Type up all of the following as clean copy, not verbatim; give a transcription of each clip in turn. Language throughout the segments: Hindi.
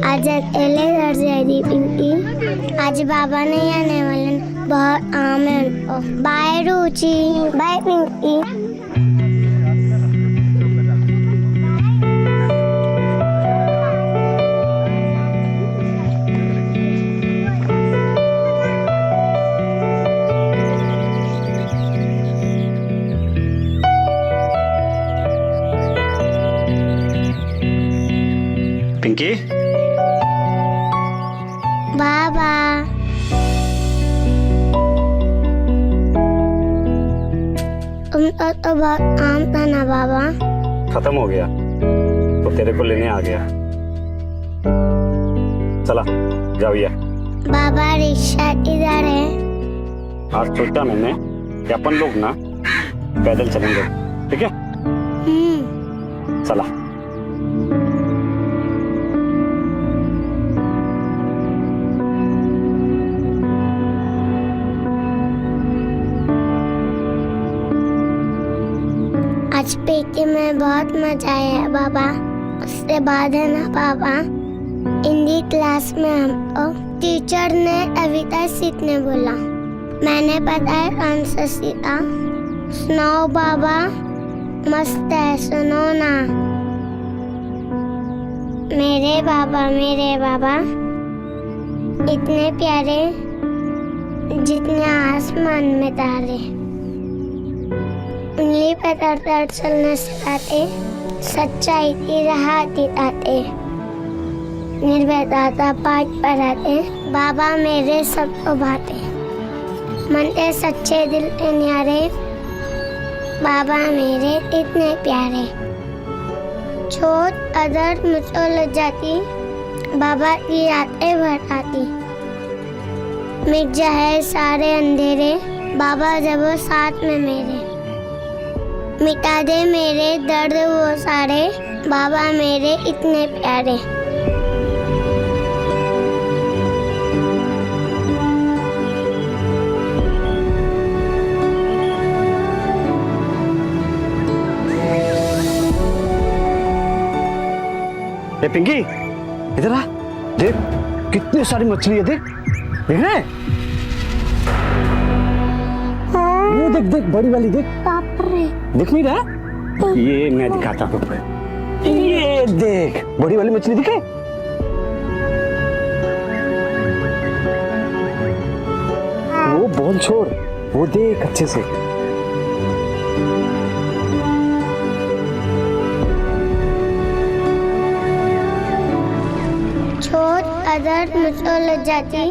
आज अकेले घर जाएगी पिंकी। आज बाबा नहीं आने वाले, बहुत आम है उनको। बाय रुचि, बाय पिंकी। पिंकी, बाबा तुमको तो बहुत आम था ना बाबा। खत्म हो गया तो तेरे को लेने आ गया। चला जाओ ये। बाबा रिक्शा किधर है? आज सोचा मैंने कि अपन लोग ना पैदल चलेंगे, ठीक है? चला। आज पेटी में बहुत मजा आया बाबा। उसके बाद है ना बाबा, हिंदी क्लास में हमको टीचर ने कविता सीखने बोला। मैंने पता है कौन सा सीखा? सुनाओ बाबा, मस्त है, सुनो ना। मेरे बाबा इतने प्यारे जितने आसमान में तारे। उंगली पे तर चलना सिखाते, सच्चाई की राह दिखाते, निर्भयता पाठ पढ़ाते। बाबा मेरे सबको भाते, मन के सच्चे दिल के न्यारे। बाबा मेरे इतने प्यारे। छोट अदर मुझको लग जाती, बाबा की यादें भराती। मिट जाए सारे अंधेरे, बाबा जब वो साथ में मेरे। मिटा दे मेरे दर्द वो सारे, बाबा मेरे इतने प्यारे। ए पिंकी, इधर आ। देख कितनी सारी मछली है, देख देख रहे हैं? वो देख देख, बड़ी वाली देख। बाप रे, दिख नहीं रहा? ये मैं दिखाता हूँ। ये देख, बड़ी वाली मछली दिखे? वो बोल छोड़, वो देख अच्छे से। छोट अदर मुझको लग जाती,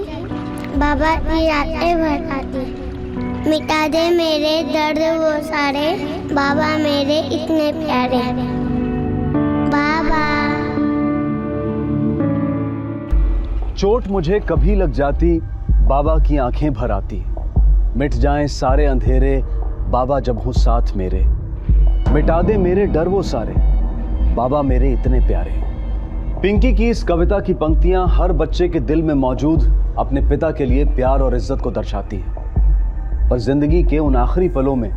बाबा की यादें भराती। मिटा दे मेरे दर्द वो सारे, बाबा मेरे इतने प्यारे। बाबा चोट मुझे कभी लग जाती, बाबा की आंखें भर आती। मिट जाएं सारे अंधेरे, बाबा जब हो साथ मेरे। मिटा दे मेरे डर वो सारे, बाबा मेरे इतने प्यारे। पिंकी की इस कविता की पंक्तियां हर बच्चे के दिल में मौजूद अपने पिता के लिए प्यार और इज्जत को दर्शाती हैं। पर जिंदगी के उन आखिरी पलों में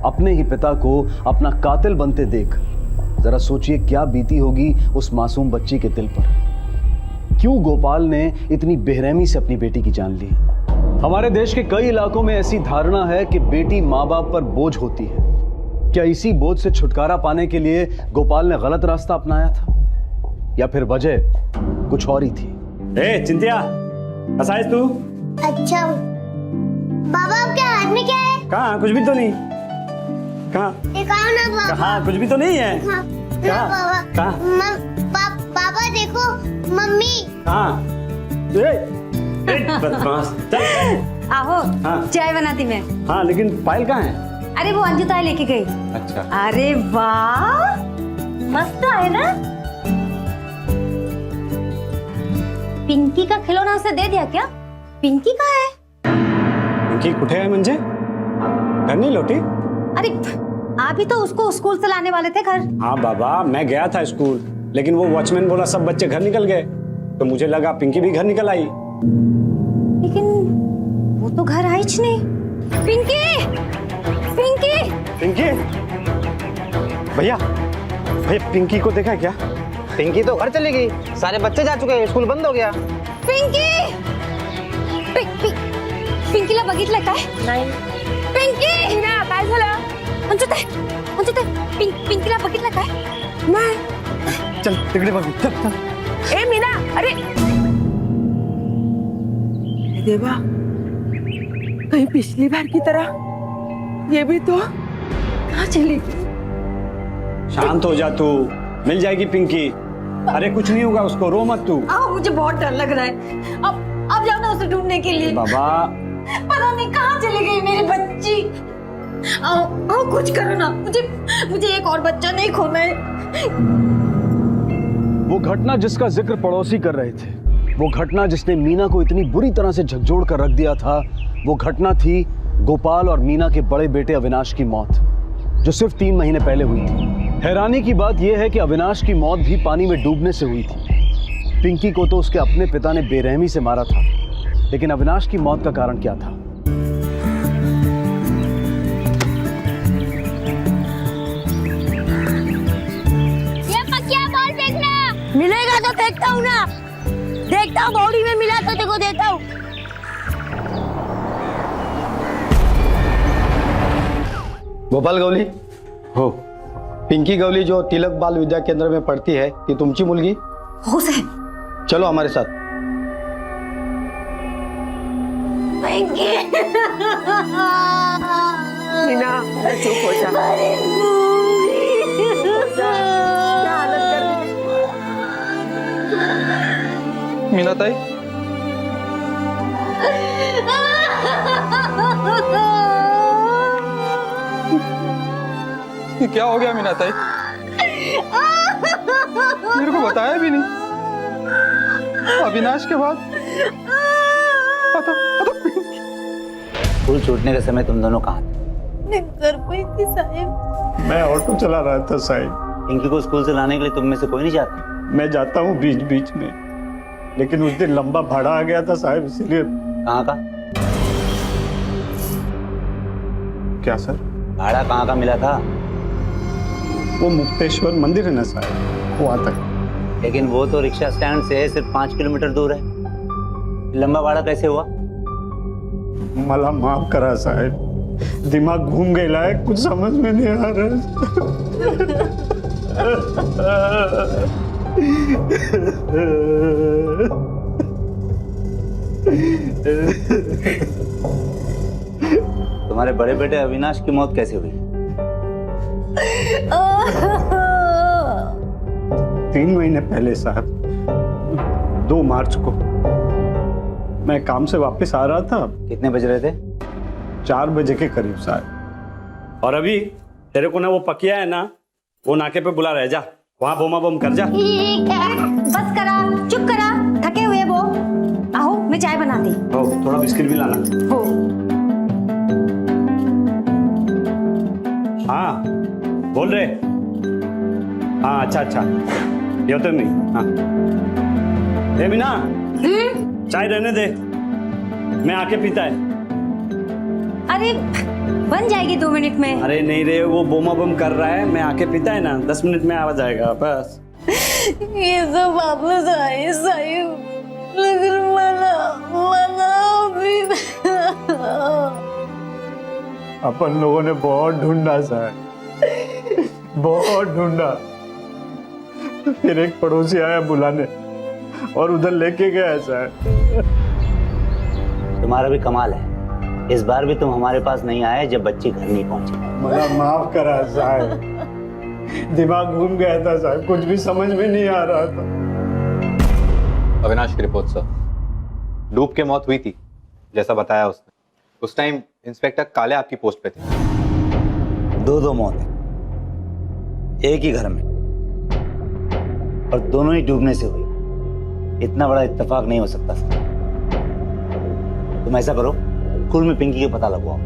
अपने ही पिता को अपना कातिल बनते देख जरा सोचिए क्या बीती होगी उस मासूम बच्ची के दिल पर। क्यों गोपाल ने इतनी बेरहमी से अपनी बेटी की जान ली? हमारे देश के कई इलाकों में ऐसी धारणा है कि बेटी माँ बाप पर बोझ होती है। क्या इसी बोझ से छुटकारा पाने के लिए गोपाल ने गलत रास्ता अपनाया था, या फिर वजह कुछ और ही थी? ए चिंतिया, कैसा है तू? अच्छा बाबा, आपके हाथ में क्या है? कहाँ? कुछ भी तो नहीं। कहाँ? दिखाओ ना बाबा। कहाँ? कुछ भी तो नहीं है। हाँ, कहाँ? बाबा। कहाँ? बाबा देखो, मम्मी। कहाँ? बदमाश, चल। आहो, हाँ। चाय बनाती मैं। हाँ, लेकिन पायल कहाँ है? अरे वो अंजू ताई लेके गई। अच्छा। अरे वाह, मस्त है ना? पिंकी का खिलौना उसे दे दिया क्या? पिंकी कहाँ है? पिंकी कुठे है म्हणजे? घर नहीं लौटी? अरे आप ही तो उसको स्कूल से लाने वाले थे घर। हाँ बाबा, मैं गया था स्कूल, लेकिन वो वॉचमैन बोला सब बच्चे घर निकल गए, तो मुझे लगा पिंकी भी घर निकल आई। लेकिन वो तो घर आई नहीं। पिंकी, पिंकी, पिंकी, भैया भैया पिंकी को देखा क्या? पिंकी तो घर चली गई, सारे बच्चे जा चुके हैं, स्कूल बंद हो गया। पिंकी, पिंकीला बघितलं काय? नाही. पिंकी, ना काय झालं? अंजुते, पिंकीला बघितलं काय? नाही. चल तिकडे बघू, चल चल। ए मीना, अरे देवा, कहीं पिछली बार की तरह ये भी तो कहाँ चली गई? शांत हो जा तू, मिल जाएगी पिंकी। अरे कुछ नहीं होगा उसको, रो मत तू। मुझे बहुत डर लग रहा है। अब जाओ ना उसे ढूंढने के लिए। बाबा पता नहीं कहाँ चली गई मेरी बच्ची। आओ कुछ करो ना, मुझे एक और बच्चा नहीं खोना है। वो घटना जिसका जिक्र पड़ोसी कर रहे थे, वो घटना जिसने मीना को इतनी बुरी तरह से झकझोर कर रख दिया था, वो घटना थी गोपाल और मीना के बड़े बेटे अविनाश की मौत, जो सिर्फ 3 महीने पहले हुई थी। हैरानी की बात यह है कि अविनाश की मौत भी पानी में डूबने से हुई थी। पिंकी को तो उसके अपने पिता ने बेरहमी से मारा था, लेकिन अविनाश की मौत का कारण क्या था? ये पकिया बॉल फेंकना। मिलेगा तो देखता हूँ ना, देखता हूँ बॉडी में मिला तो देखो देता हूँ। गोपाल गवली, हो, पिंकी गवली जो तिलक बाल विद्या केंद्र में पढ़ती है, ती तुमची मुलगी? हो साहेब। चलो हमारे साथ। मीना, चुप हो जा। क्या हालत कर रही? मीना ताई, ये क्या हो गया मीना ताई? मेरे को बताया भी नहीं। अविनाश के बाद स्कूल छूटने के समय तुम दोनों कहाँ थे? मैं ऑटो चला रहा था साहिब। पिंकी को स्कूल से लाने के लिए तुम में से कोई नहीं जाता? मैं जाता हूँ बीच बीच में, लेकिन उस दिन लंबा भाड़ा आ गया था साहिब, इसलिए। कहाँ का? क्या सर? भाड़ा कहाँ का मिला था? वो मुक्तेश्वर मंदिर है ना साहिब, वहाँ तक। लेकिन वो तो रिक्शा स्टैंड से सिर्फ 5 किलोमीटर दूर है। लंबा भाड़ा कैसे हुआ? मला माफ करा साहिब, दिमाग घूम गया है, कुछ समझ में नहीं आ रहा। तुम्हारे बड़े बेटे अविनाश की मौत कैसे हुई? 3 महीने पहले साहब, 2 मार्च को मैं काम से वापस आ रहा था। कितने बज रहे थे? 4 बजे के करीब साहब। और अभी तेरे को ना वो पकिया है ना, वो नाके पे बुला रहे, जा वहां बोमा बोम कर जा। बस करा, चुप करा, थके हुए वो। आओ मैं चाय बनाती। हो, थोड़ा बिस्किट भी लाना। हो। हाँ बोल रहे। हाँ अच्छा, ये तो नहीं। हाँ ए मीना, चाय रहने दे, मैं आके पीता है। अरे बन जाएगी 2 मिनट में। अरे नहीं रे, वो बोमा बम कर रहा है, मैं आके पीता है ना, 10 मिनट में आ जाएगा बस। ये सब वापस आए साहिब, लेकिन मना भी। अपन लोगों ने बहुत ढूंढा साहब, बहुत ढूंढा। फिर एक पड़ोसी आया बुलाने और उधर लेके गया साहब। तुम्हारा भी कमाल है, इस बार भी तुम हमारे पास नहीं आए जब बच्ची घर नहीं पहुंची। मला माफ करा साहब, दिमाग घूम गया था साहब, कुछ भी समझ में नहीं आ रहा था। अविनाश की रिपोर्ट सर, डूब के मौत हुई थी जैसा बताया उसने। उस टाइम इंस्पेक्टर काले आपकी पोस्ट पे थे। 2 मौतें एक ही घर में, और दोनों ही डूबने से हुई। इतना बड़ा इत्तेफाक नहीं हो सकता सर। तुम ऐसा करो, स्कूल में पिंकी का पता लगवाओ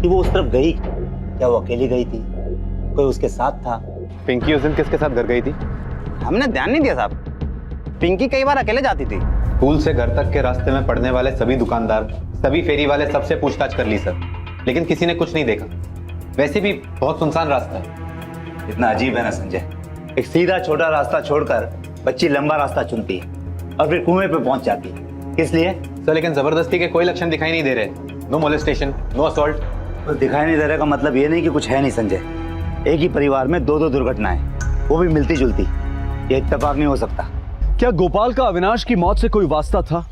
कि वो उस तरफ गई, क्या वो अकेली गई थी, कोई उसके साथ था? पिंकी उस दिन किसके साथ घर गई थी? हमने ध्यान नहीं दिया साहब। पिंकी कई बार अकेले जाती थी, स्कूल से घर तक के रास्ते में पड़ने वाले सभी दुकानदार, सभी फेरी वाले, सबसे पूछताछ कर ली सर, लेकिन किसी ने कुछ नहीं देखा। वैसे भी बहुत सुनसान रास्ता है। इतना अजीब है ना संजय, एक सीधा छोटा रास्ता छोड़कर बच्ची लंबा रास्ता चुनती है और फिर कुएं पे पहुंच जाती है। किस लिए? सर लेकिन जबरदस्ती के कोई लक्षण दिखाई नहीं दे रहे। No molestation, no assault. तो दिखाई नहीं दे रहा का मतलब ये नहीं कि कुछ है नहीं संजय। एक ही परिवार में दो दुर्घटनाएं, वो भी मिलती जुलती, ये इत्तेफाक नहीं हो सकता। क्या गोपाल का अविनाश की मौत से कोई वास्ता था?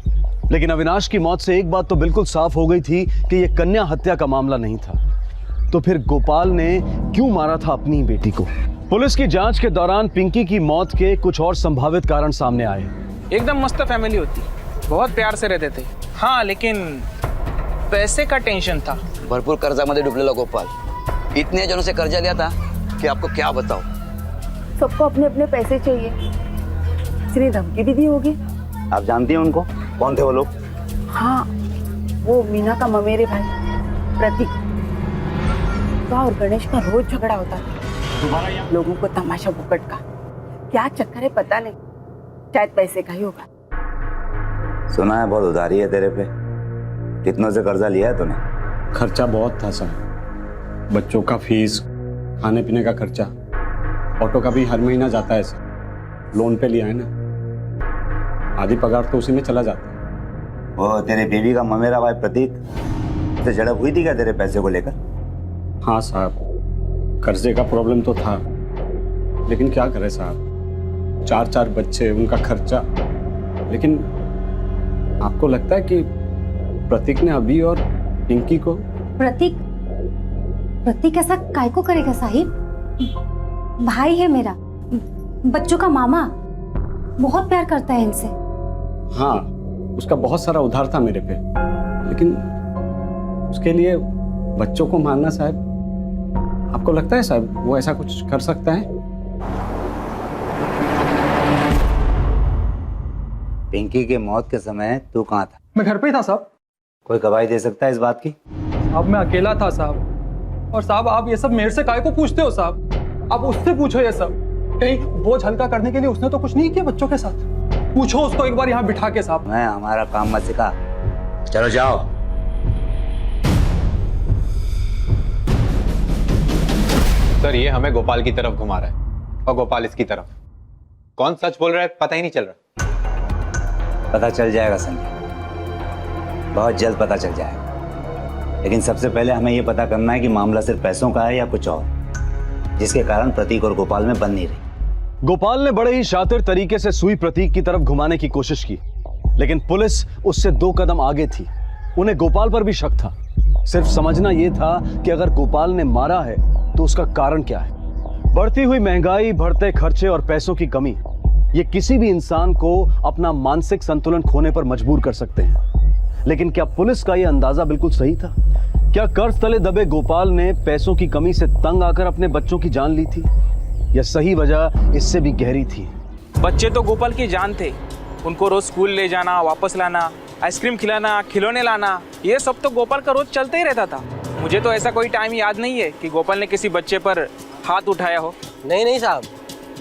लेकिन अविनाश की मौत से एक बात तो बिल्कुल साफ हो गई थी कि यह कन्या हत्या का मामला नहीं था। तो फिर गोपाल ने क्यों मारा था अपनी ही बेटी को? पुलिस की जांच के दौरान पिंकी की मौत के कुछ और संभावित कारण सामने आए। एकदम मस्त फैमिली होती, बहुत प्यार से रहते थे। हाँ, लेकिन पैसे का टेंशन था। भरपूर कर्जामध्ये डुबलेला गोपाल, इतने जनों से कर्जा लिया था कि आपको क्या बताओ। सबको अपने अपने पैसे चाहिए, इसने धमकी भी दी होगी। आप जानती हैं उनको? कौन थे वो लोग? हाँ, वो मीना का ममेरे भाई प्रतीक का और गणेश का रोज झगड़ा होता था। लोगों को तमाशा बुकट का क्या चक्कर है पता नहीं, शायद पैसे का ही होगा। सुना है बहुत उधारी है तेरे पे, कितनों से कर्जा लिया है तूने? खर्चा बहुत था सर, बच्चों का फीस, खाने पीने का खर्चा, ऑटो का भी हर महीना जाता है सर। लोन पे लिया है ना, आधी पगार तो उसी में चला जाता है। वो तेरे बीवी का ममेरा भाई प्रतीक से झड़प हुई थी क्या तेरे पैसे को लेकर? हाँ साहब, कर्जे का प्रॉब्लम तो था, लेकिन क्या करे साहब, 4 बच्चे, उनका खर्चा। लेकिन आपको लगता है कि प्रतीक ने अभी और पिंकी को? प्रतीक ऐसा काय को करेगा साहिब? भाई है मेरा, बच्चों का मामा, बहुत प्यार करता है इनसे। हाँ, उसका बहुत सारा उधार था मेरे पे, लेकिन उसके लिए बच्चों को मारना साहब, आपको लगता है साहब वो ऐसा कुछ कर सकता है? पिंकी के मौत के समय तू कहाँ था? मैं घर पे ही था साहब। कोई गवाही दे सकता है इस बात की? अब मैं अकेला था साहब। और साहब आप ये सब मेरे से काय को पूछते हो साहब? आप उससे पूछो ये सब। कहीं बोझ हल्का करने के लिए उसने तो कुछ नहीं किया बच्चों के साथ। पूछो उसको एक बार यहाँ बिठा के साहब। मैं हमारा काम मत सिखा, चलो जाओ। सर ये हमें गोपाल की तरफ घुमा रहा है और गोपाल इसकी तरफ। कौन सच बोल रहा है पता ही नहीं चल रहा। पता चल जाएगा संजय, बहुत जल्द पता चल जाएगा। लेकिन सबसे पहले हमें यह पता करना है कि मामला सिर्फ पैसों का है या कुछ और, जिसके कारण प्रतीक और गोपाल में बन नहीं रही। गोपाल ने बड़े ही शातिर तरीके से सुई प्रतीक की तरफ घुमाने की कोशिश की, लेकिन पुलिस उससे 2 कदम आगे थी। उन्हें गोपाल पर भी शक था। सिर्फ समझना यह था कि अगर गोपाल ने मारा है तो उसका कारण क्या है। बढ़ती हुई महंगाई, बढ़ते खर्चे और पैसों की कमी, ये किसी भी इंसान को अपना मानसिक संतुलन खोने पर मजबूर कर सकते हैं। लेकिन क्या पुलिस का यह अंदाजा बिल्कुल सही था? क्या कर्ज तले दबे गोपाल ने पैसों की कमी से तंग आकर अपने बच्चों की जान ली थी, या सही वजह इससे भी गहरी थी? बच्चे तो गोपाल की जान थे। उनको रोज स्कूल ले जाना, वापस लाना, आइसक्रीम खिलाना, खिलौने लाना, ये सब तो गोपाल का रोज चलते ही रहता था। मुझे तो ऐसा कोई टाइम याद नहीं है कि गोपाल ने किसी बच्चे पर हाथ उठाया हो। नहीं साहब,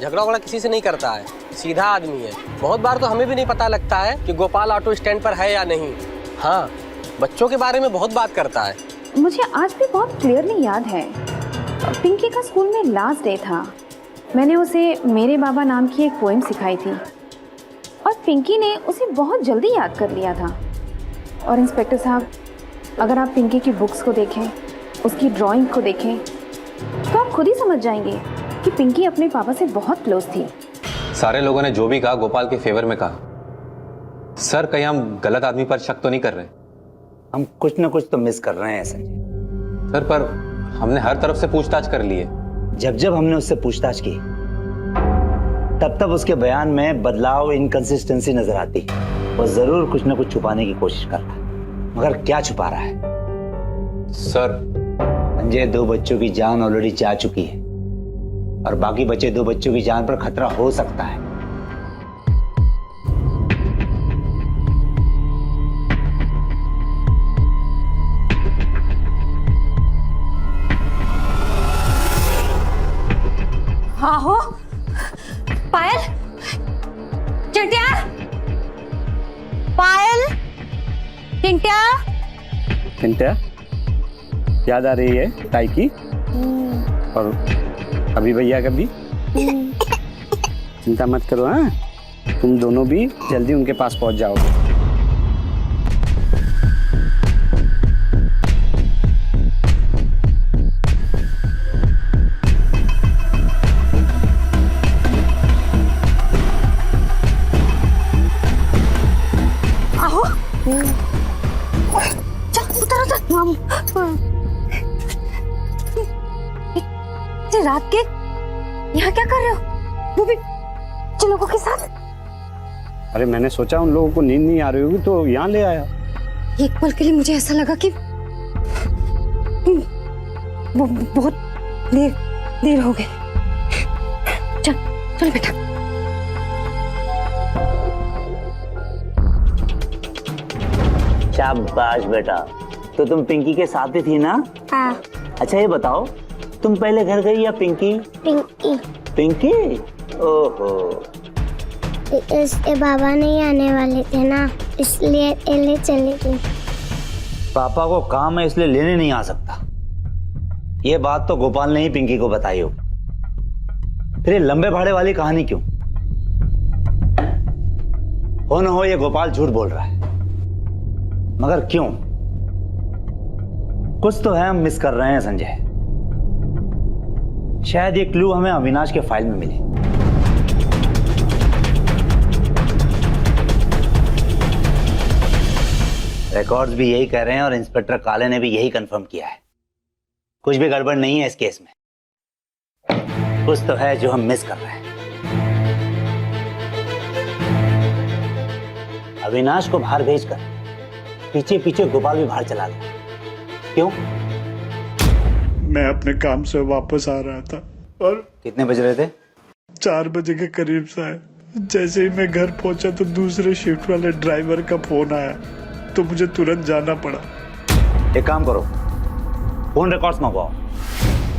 झगड़ा वगड़ा किसी से नहीं करता है, सीधा आदमी है। बहुत बार तो हमें भी नहीं पता लगता है कि गोपाल ऑटो स्टैंड पर है या नहीं। हाँ, बच्चों के बारे में बहुत बात करता है। मुझे आज भी बहुत क्लियरली याद है, पिंकी का स्कूल में लास्ट डे था। मैंने उसे मेरे बाबा नाम की एक पोएम सिखाई थी और पिंकी ने उसे बहुत जल्दी याद कर लिया था। और इंस्पेक्टर साहब, अगर आप पिंकी की बुक्स को देखें, उसकी ड्राइंग को देखें, तो आप खुद ही समझ जाएंगे कि पिंकी अपने पापा से बहुत क्लोज थी। सारे लोगों ने जो भी कहा गोपाल के फेवर में कहा। सर कहीं हम गलत आदमी पर शक तो नहीं कर रहे? हम कुछ ना कुछ तो मिस कर रहे हैं संजय। सर पर हमने हर तरफ से पूछताछ कर ली है। जब हमने उससे पूछताछ की तब उसके बयान में बदलाव, इनकंसिस्टेंसी नजर आती। वो जरूर कुछ ना कुछ छुपाने की कोशिश कर रहा है, मगर क्या छुपा रहा है? सर संजय, 2 बच्चों की जान ऑलरेडी जा चुकी है और बाकी बचे 2 बच्चों की जान पर खतरा हो सकता है। हाँ हो पायल, चटिया पिंट्या पिंट्या, याद आ रही है ताई की? और अभी भैया का भी? चिंता मत करो, हाँ? तुम दोनों भी जल्दी उनके पास पहुंच जाओगे। आओ चल उतर उतर। ये रात के यहाँ क्या कर रहे हो? वो भी जिन लोगों के साथ? अरे मैंने सोचा उन लोगों को नींद नहीं आ रही होगी तो यहाँ ले आया। एक पल के लिए मुझे ऐसा लगा कि वो बहुत देर हो गई। चल चल बेटा। शाबाश बेटा, तो तुम पिंकी के साथ ही थी ना? हाँ। अच्छा ये बताओ, तुम पहले घर गई या पिंकी? पिंकी। पिंकी? ओहो। इसके बाबा नहीं आने वाले थे ना, इसलिए ले चली गई। पापा को काम है इसलिए लेने नहीं आ सकता। ये बात तो गोपाल ने ही पिंकी को बताई हो। फिर ये लंबे भाड़े वाली कहानी क्यों? हो न हो ये गोपाल झूठ बोल रहा है, मगर क्यों? कुछ तो है हम मिस कर रहे हैं संजय। शायद ये क्लू हमें अविनाश के फाइल में मिले। रिकॉर्ड्स भी यही कह रहे हैं और इंस्पेक्टर काले ने भी यही कंफर्म किया है। कुछ भी गड़बड़ नहीं है इस केस में। कुछ तो है जो हम मिस कर रहे हैं। अविनाश को बाहर भेजकर पीछे पीछे गोपाल भी बाहर चला गया। क्यों? मैं अपने काम से वापस आ रहा था और कितने बज रहे थे? 4 बजे के करीब साहब। जैसे ही मैं घर पहुंचा तो दूसरे शिफ्ट वाले ड्राइवर का फोन आया तो मुझे तुरंत जाना पड़ा। एक काम करो, फोन रिकॉर्ड्स मंगवाओ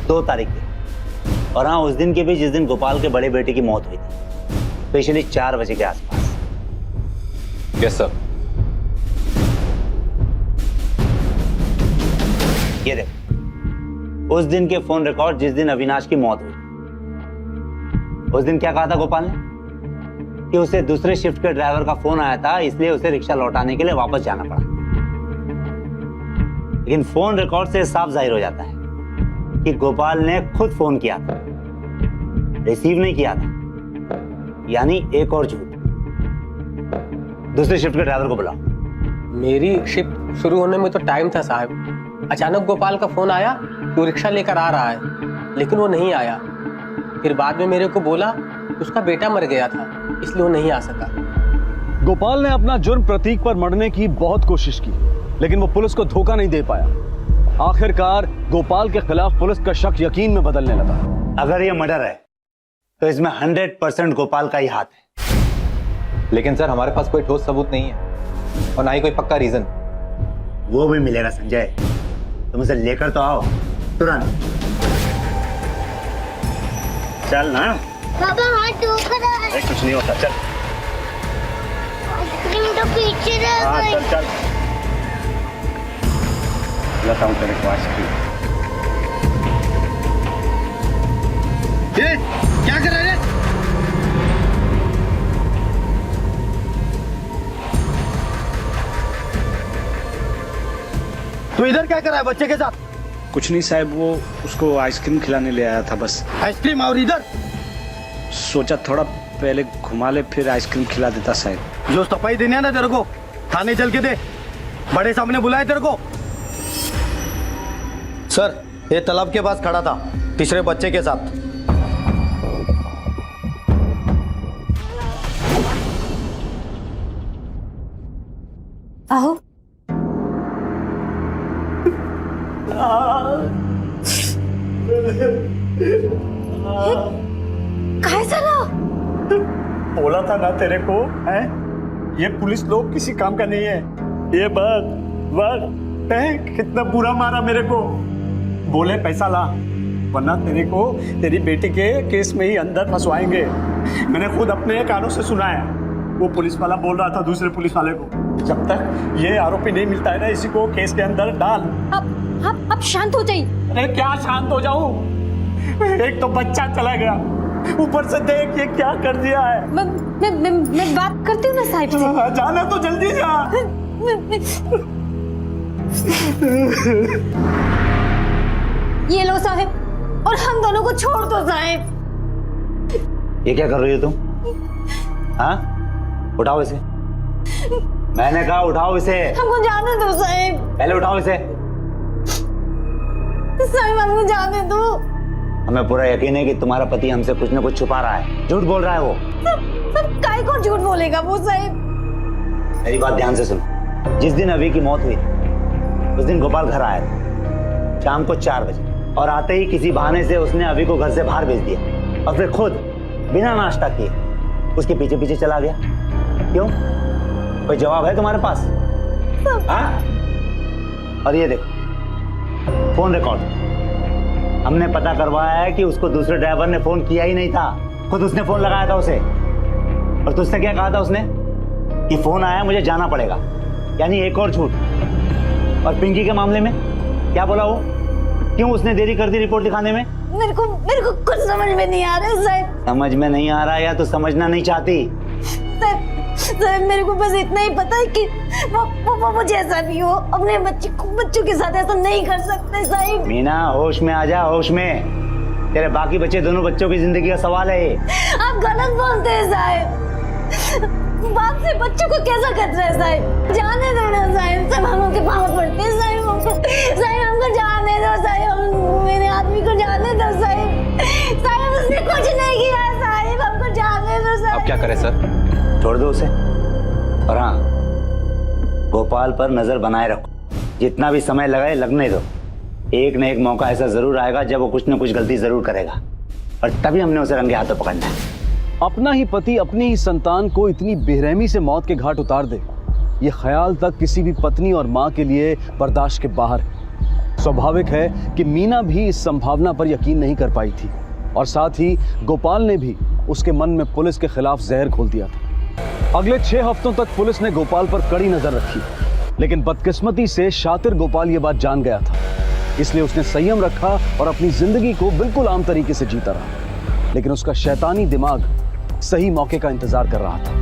2 तारीख के, और हाँ उस दिन के भी जिस दिन गोपाल के बड़े बेटे की मौत हुई थी, स्पेशली 4 बजे के आसपास। Yes sir. ये देखो, उस दिन के फोन रिकॉर्ड जिस दिन अविनाश की मौत हुई। उस दिन क्या कहा था गोपाल ने? कि उसे दूसरे शिफ्ट के ड्राइवर का फोन आया था, इसलिए उसे रिक्शा लौटाने के लिए वापस जाना पड़ा। लेकिन फोन रिकॉर्ड से साफ जाहिर हो जाता है कि गोपाल ने खुद फोन किया था, रिसीव नहीं किया था। यानी एक और झूठ। दूसरे शिफ्ट के ड्राइवर को बुलाओ। मेरी शिफ्ट शुरू होने में तो टाइम था साहब। अचानक गोपाल का फोन आया कि वो रिक्शा लेकर आ रहा है, लेकिन वो नहीं आया। फिर बाद में मेरे को बोला कि उसका बेटा मर गया था, इसलिए वो नहीं आ सका। गोपाल ने अपना जुर्म प्रतीक पर मढ़ने की बहुत कोशिश की, लेकिन वो पुलिस को धोखा नहीं दे पाया। आखिरकार गोपाल के खिलाफ पुलिस का शक यकीन में बदलने लगा। अगर ये मर्डर है तो इसमें 100% गोपाल का ही हाथ है। लेकिन सर हमारे पास कोई ठोस सबूत नहीं है और ना ही कोई पक्का रीजन। वो भी मिलेगा संजय, तुम उसे लेकर तो आओ तुरंत। चल ना। बाबा हाथ धोकर कुछ नहीं होता, चल। आइसक्रीम तो पीछे रह गई। चल चल, लाता हूँ तेरे को आइसक्रीम। क्या कर रहे हैं? तू इधर क्या कर रहा है बच्चे के साथ? कुछ नहीं साहब, वो उसको आइसक्रीम खिलाने ले आया था बस। आइसक्रीम? और इधर? सोचा थोड़ा पहले घुमा ले फिर आइसक्रीम खिला देता साहब। जो सफाई देनी है ना तेरे को, थाने चल के दे। बड़े सामने बुलाए तेरे को। सर, ये तालाब के पास खड़ा था तीसरे बच्चे के साथ। आओ। काय झालं? बोला था ना तेरे को, हैं? ये पुलिस लोग किसी काम का नहीं है। ये बात कितना बुरा मारा मेरे को। बोले पैसा ला, वरना तेरे को तेरी बेटी के केस में ही अंदर फंसवाएंगे। मैंने खुद अपने कानों से सुना है। वो पुलिस वाला बोल रहा था दूसरे पुलिस वाले को, जब तक ये आरोपी नहीं मिलता है ना, इसी को केस के अंदर डाल। अब शांत हो जाइए। अरे क्या शांत हो जाऊं? एक तो बच्चा चला गया, ऊपर से देख ये क्या कर दिया है। मैं बात करती हूँ ना साहिब से। जाना तो जल्दी जा। ये लो साहिब, और हम दोनों को छोड़ दो साहिब। ये क्या कर रही हो तुम? हाँ, उठाओ इसे। मैंने कहा उठाओ इसे। हमको जाने दो साहिब। पहले उठाओ इसे। साहिब हमको जाने दो। हमें पूरा यकीन है कि तुम्हारा पति हमसे कुछ न कुछ छुपा रहा है, झूठ बोल रहा है वो। सब काय को झूठ बोलेगा वो साहिब? मेरी बात ध्यान से सुनो। जिस दिन अभी की मौत हुई उस दिन गोपाल घर आया था शाम को 4 बजे, और आते ही किसी बहाने से उसने अभी को घर से बाहर भेज दिया और फिर खुद बिना नाश्ता किए उसके पीछे पीछे चला गया। क्यों? कोई जवाब है तुम्हारे पास? हाँ? और ये देखो फोन रिकॉर्ड, हमने पता करवाया है कि उसको दूसरे ड्राइवर ने फोन किया ही नहीं था, खुद उसने फोन लगाया था उसे। और तुझसे क्या कहा था उसने? कि फोन आया मुझे जाना पड़ेगा, यानी एक और झूठ। और पिंकी के मामले में क्या बोला वो? क्यों उसने देरी कर दी रिपोर्ट दिखाने में? मेरे को कुछ समझ में नहीं आ रहा साहिब। समझ में नहीं आ रहा या तो समझना नहीं चाहती? साहिब मेरे को बस इतना ही पता है कि वो जैसा भी हो अपने बच्चों के साथ ऐसा नहीं कर सकते साहिब। मीना होश में आ जा, होश में। तेरे बाकी बच्चे दोनों बच्चों की जिंदगी का सवाल है ये। आप गलत बोलते हैं साहिब। बाप से बच्चों को कैसा खतरा है साहिब? जाने दो ना साहिब, सब हम के पाँव पड़ते हैं साहिब। हमको जाने दो साहिब, मेरे आदमी को जाने दो साहिब। साहिब उसने कुछ नहीं किया है साहिब, हमको जाने दो साहिब। अब क्या करें सर? छोड़ दो उसे, और हाँ गोपाल पर नजर बनाए रखो। जितना भी समय लगाए लगने दो, एक न एक मौका ऐसा जरूर आएगा जब वो कुछ न कुछ गलती जरूर करेगा, और तभी हमने उसे रंगे हाथों पकड़ना है। अपना ही पति अपनी ही संतान को इतनी बेरहमी से मौत के घाट उतार दे, ये ख्याल तक किसी भी पत्नी और माँ के लिए बर्दाश्त के बाहर है। स्वाभाविक है कि मीना भी इस संभावना पर यकीन नहीं कर पाई थी, और साथ ही गोपाल ने भी उसके मन में पुलिस के खिलाफ जहर घोल दिया था। अगले 6 हफ्तों तक पुलिस ने गोपाल पर कड़ी नजर रखी, लेकिन बदकिस्मती से शातिर गोपाल ये बात जान गया था, इसलिए उसने संयम रखा और अपनी जिंदगी को बिल्कुल आम तरीके से जीता रहा। लेकिन उसका शैतानी दिमाग सही मौके का इंतजार कर रहा था।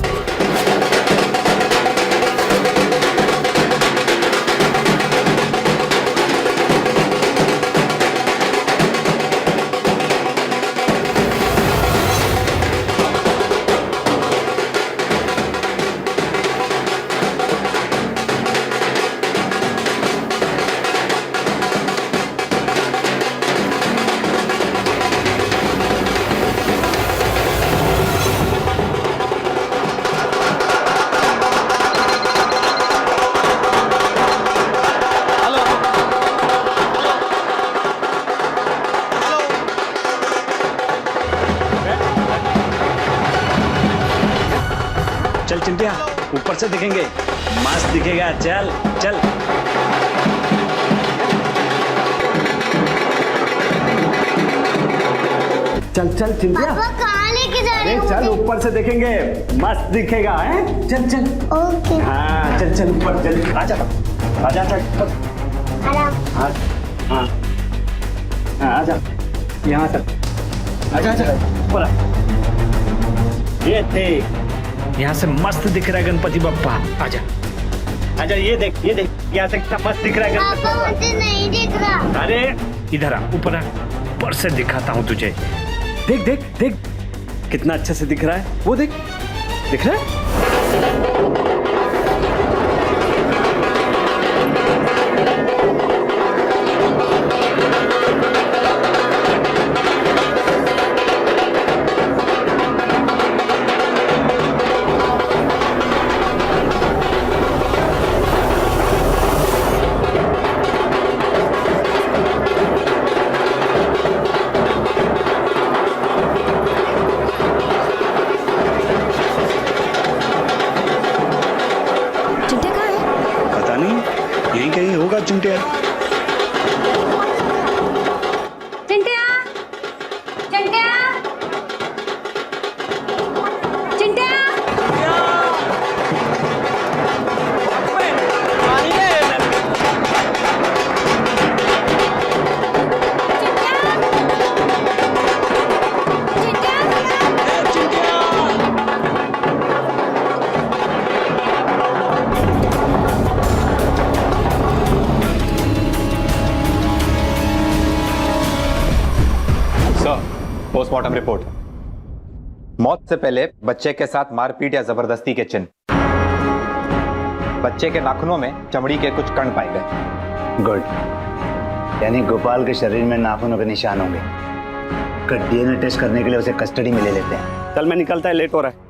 चल चिंटिया, ऊपर से दिखेंगे, मस्त दिखेगा। चल चल चल चल चिंटिया, पापा कहाँ लेके जा रहे हो? चल ऊपर से देखेंगे, मस्त दिखेगा है। चल चल। ओके। हाँ चल चल ऊपर चल, आजा आजा चल। आराम। हाँ हाँ हाँ आजा, यहाँ चल, आजा आजा ऊपर आ। ये देख, यहाँ से मस्त दिख रहा है गणपति बप्पा। आजा आजा, ये देख यहाँ से कितना मस्त दिख रहा है गणपति पापा बप्पा। मुझे नहीं दिख रहा। अरे इधर आ, ऊपर आ, ऊपर से दिखाता हूँ तुझे। देख देख देख कितना अच्छे से दिख रहा है, वो देख, दिख रहा है। चिंटिया चिंटिया चिंटिया चिंटिया पोस्टमार्टम रिपोर्ट है। मौत से पहले बच्चे के साथ मारपीट या जबरदस्ती के चिन्ह, बच्चे के नाखूनों में चमड़ी के कुछ कण पाए गए। गुड, यानी गोपाल के शरीर में नाखूनों के निशान होंगे। डीएनए टेस्ट करने के लिए उसे कस्टडी में ले लेते हैं। कल मैं निकलता है, लेट हो रहा है।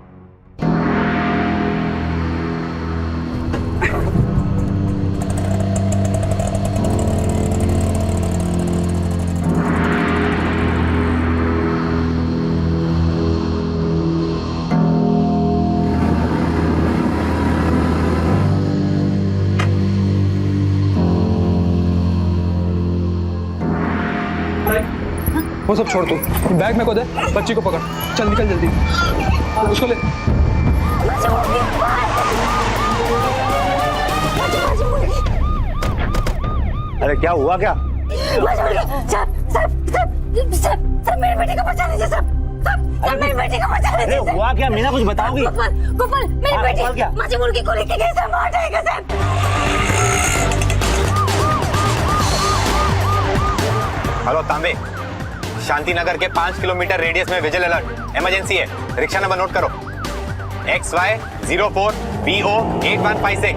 वो सब छोड़ तू, बैग में को दे, बच्ची को पकड़, चल निकल जल्दी, उसको ले। अरे क्या हुआ क्या? सर मेरी बेटी को बचा लीजिए सर, मेरी बेटी को बचा लीजिए। अरे हुआ क्या मीना, कुछ बताओगी? गोपाल मेरी बेटी माजी मुर्गी को लेके गई सर, मार जाएगा सर। हेलो तांबे, शांति नगर के 5 किलोमीटर रेडियस में विजिल अलर्ट, इमरजेंसी है। रिक्शा नंबर नोट करो, XY04BO 8156।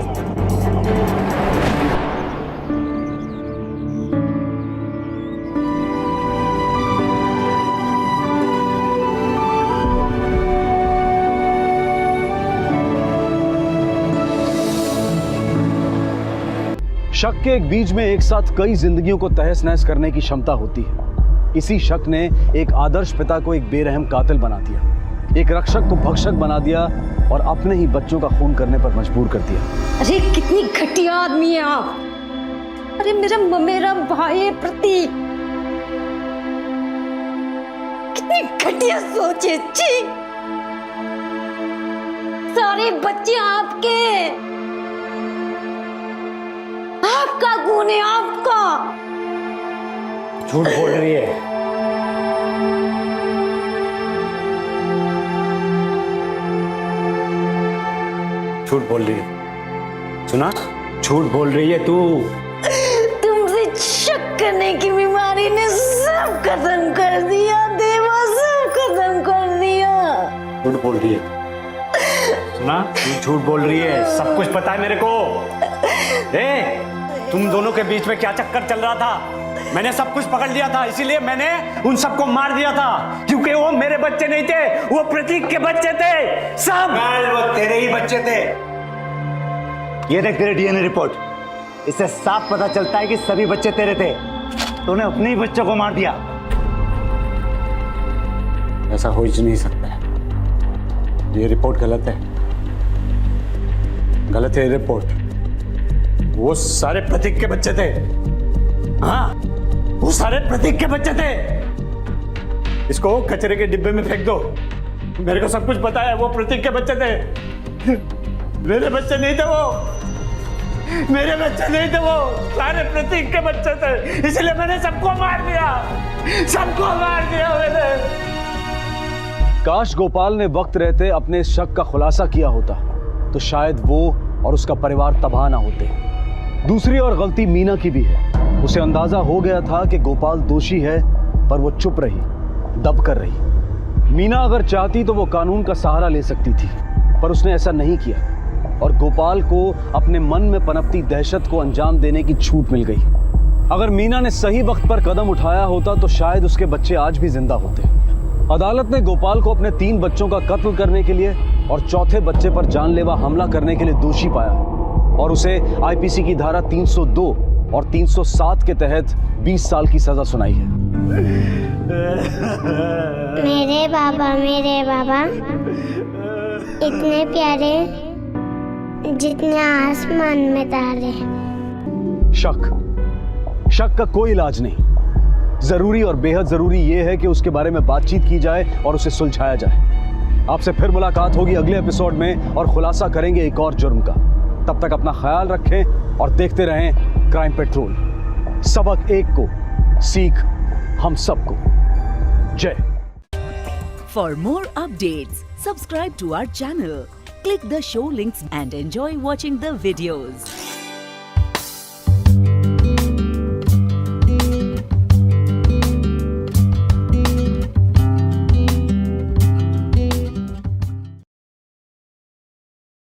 शक के एक बीज में एक साथ कई जिंदगियों को तहस नहस करने की क्षमता होती है। इसी शक ने एक आदर्श पिता को एक बेरहम कातिल बना दिया, एक रक्षक को भक्षक बना दिया और अपने ही बच्चों का खून करने पर मजबूर कर दिया। अरे कितनी घटिया आदमी है आप। अरे मेरा भाई है प्रतीक, कितनी घटिया सोच है। छी, सारे बच्चे आपके, आपका खून है, आपका। झूठ बोल रही है। झूठ बोल रही है, सुना? झूठ बोल रही है तू। तुमसे शक करने की बीमारी ने सब खत्म कर दिया देवा, सब खत्म कर दिया। झूठ बोल रही है, सुना? तू झूठ बोल रही है, सब कुछ पता है मेरे को। तुम दोनों के बीच में क्या चक्कर चल रहा था, मैंने सब कुछ पकड़ लिया था, इसीलिए मैंने उन सबको मार दिया था, क्योंकि वो मेरे बच्चे नहीं थे, वो प्रतीक के बच्चे थे। सब वो तेरे ही बच्चे थे। ये देख तेरे डीएनए रिपोर्ट, इससे साफ पता चलता है कि सभी बच्चे तेरे थे। तूने अपने ही बच्चों को मार दिया। ऐसा हो ही नहीं सकता है, ये रिपोर्ट गलत है, गलत है ये रिपोर्ट। वो सारे प्रतीक के बच्चे थे। हाँ, वो सारे प्रतीक के बच्चे थे। इसको कचरे के डिब्बे में फेंक दो, मेरे को सब कुछ पता है। वो प्रतीक के बच्चे थे, मेरे बच्चे नहीं थे वो, मेरे बच्चे नहीं थे वो, सारे प्रतीक के बच्चे थे। इसलिए मैंने सबको मार दिया, सबको मार दिया मैंने। काश गोपाल ने वक्त रहते अपने इस शक का खुलासा किया होता तो शायद वो और उसका परिवार तबाह ना होते। दूसरी और गलती मीना की भी है। उसे अंदाजा हो गया था कि गोपाल दोषी है, पर वो चुप रही, दब कर रही। मीना अगर चाहती तो वो कानून का सहारा ले सकती थी, पर उसने ऐसा नहीं किया और गोपाल को अपने मन में पनपती दहशत को अंजाम देने की छूट मिल गई। अगर मीना ने सही वक्त पर कदम उठाया होता तो शायद उसके बच्चे आज भी जिंदा होते। अदालत ने गोपाल को अपने 3 बच्चों का कत्ल करने के लिए और चौथे बच्चे पर जानलेवा हमला करने के लिए दोषी पाया और उसे आईपीसी की धारा 302 और 307 के तहत 20 साल की सजा सुनाई है। मेरे बाबा इतने प्यारे जितने आसमान में तारे। शक का कोई इलाज नहीं। जरूरी और बेहद जरूरी यह है कि उसके बारे में बातचीत की जाए और उसे सुलझाया जाए। आपसे फिर मुलाकात होगी अगले एपिसोड में और खुलासा करेंगे एक और जुर्म का। तब तक अपना ख्याल रखें और देखते रहें क्राइम पेट्रोल। सबक एक को, सीख हम सबको। जय। For more updates, subscribe to our channel, click the show links and enjoy watching the videos.